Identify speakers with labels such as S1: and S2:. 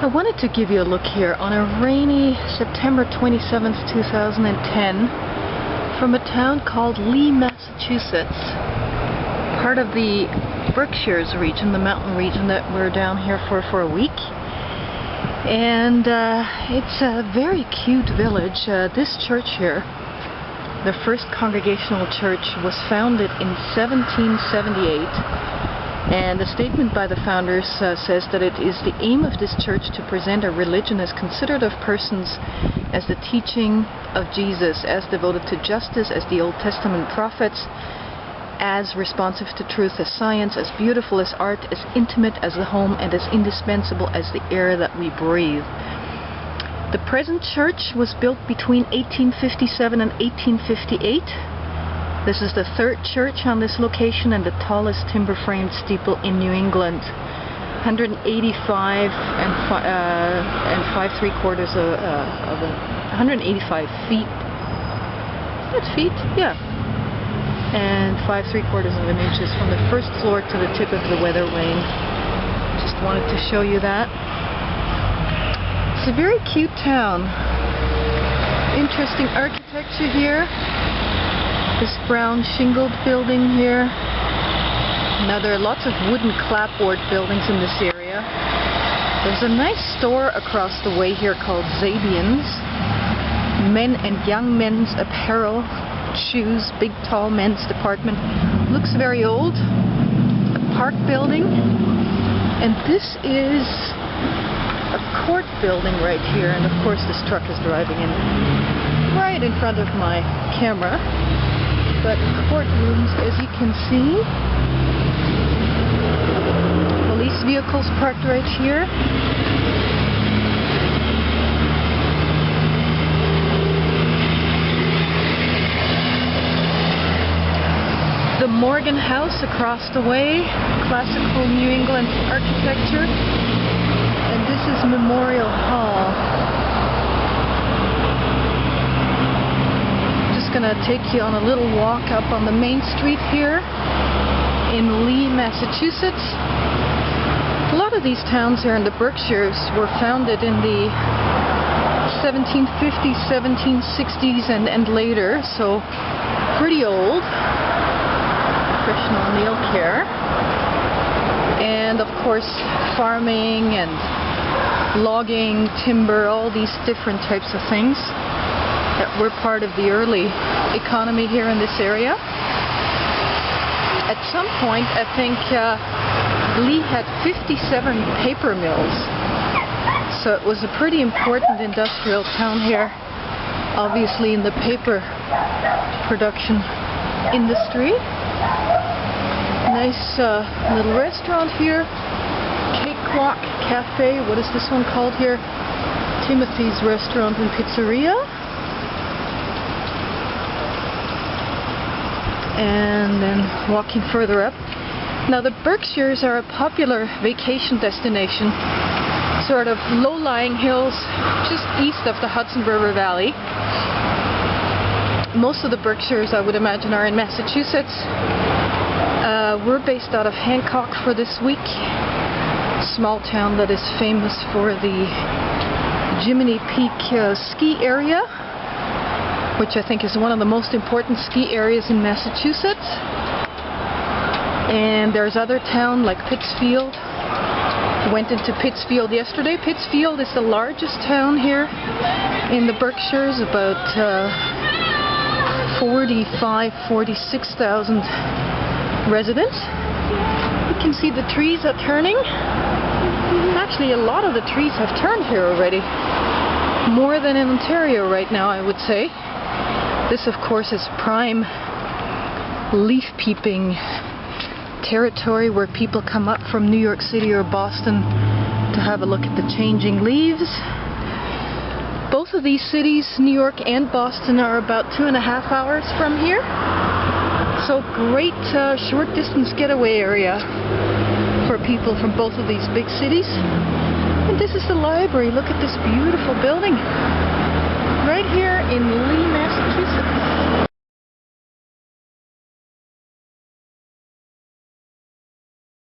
S1: I wanted to give you a look here on a rainy September 27th, 2010 from a town called Lee, Massachusetts, part of the Berkshires region, the mountain region that we're down here for a week. And it's a very cute village. This church here, the First Congregational Church, was founded in 1778. And the statement by the founders says that it is the aim of this church to present a religion as considerate of persons as the teaching of Jesus, as devoted to justice as the Old Testament prophets, as responsive to truth as science, as beautiful as art, as intimate as the home, and as indispensable as the air that we breathe. The present church was built between 1857 and 1858. This is the third church on this location and the tallest timber-framed steeple in New England. 185 and 5 3/4 of 185 feet. Is that feet? Yeah. And 5 3/4 of an inches from the first floor to the tip of the weather vane. Just wanted to show you that. It's a very cute town. Interesting architecture here. This brown shingled building here. Now there are lots of wooden clapboard buildings in this area. There's a nice store across the way here called Zabian's. Men and young men's apparel, shoes, big tall men's department. Looks very old. A park building. And this is a court building right here. And of course this truck is driving in right in front of my camera. But courtrooms, as you can see. Police vehicles parked right here. The Morgan House across the way, classical New England architecture. And this is Memorial Hall. Gonna take you on a little walk up on the main street here in Lee, Massachusetts. A lot of these towns here in the Berkshires were founded in the 1750s, 1760s and later, so pretty old. Professional nail care. And of course farming and logging, timber, all these different types of things that were part of the early economy here in this area. At some point, I think Lee had 57 paper mills, so it was a pretty important industrial town here, obviously in the paper production industry. Nice little restaurant here, Cakewalk Cafe. What is this one called here? Timothy's Restaurant and Pizzeria. And then walking further up. Now the Berkshires are a popular vacation destination, sort of low-lying hills just east of the Hudson River Valley. Most of the Berkshires, I would imagine, are in Massachusetts. We're based out of Hancock for this week, a small town that is famous for the Jiminy Peak ski area, which I think is one of the most important ski areas in Massachusetts. And there's other towns like Pittsfield. Went into Pittsfield yesterday. Pittsfield is the largest town here in the Berkshires, about 46,000 residents. You can see the trees are turning. Actually, a lot of the trees have turned here already. More than in Ontario right now, I would say. This, of course, is prime leaf-peeping territory where people come up from New York City or Boston to have a look at the changing leaves. Both of these cities, New York and Boston, are about 2.5 hours from here. So great short-distance getaway area for people from both of these big cities. And this is the library. Look at this beautiful building right here in Lee, Massachusetts.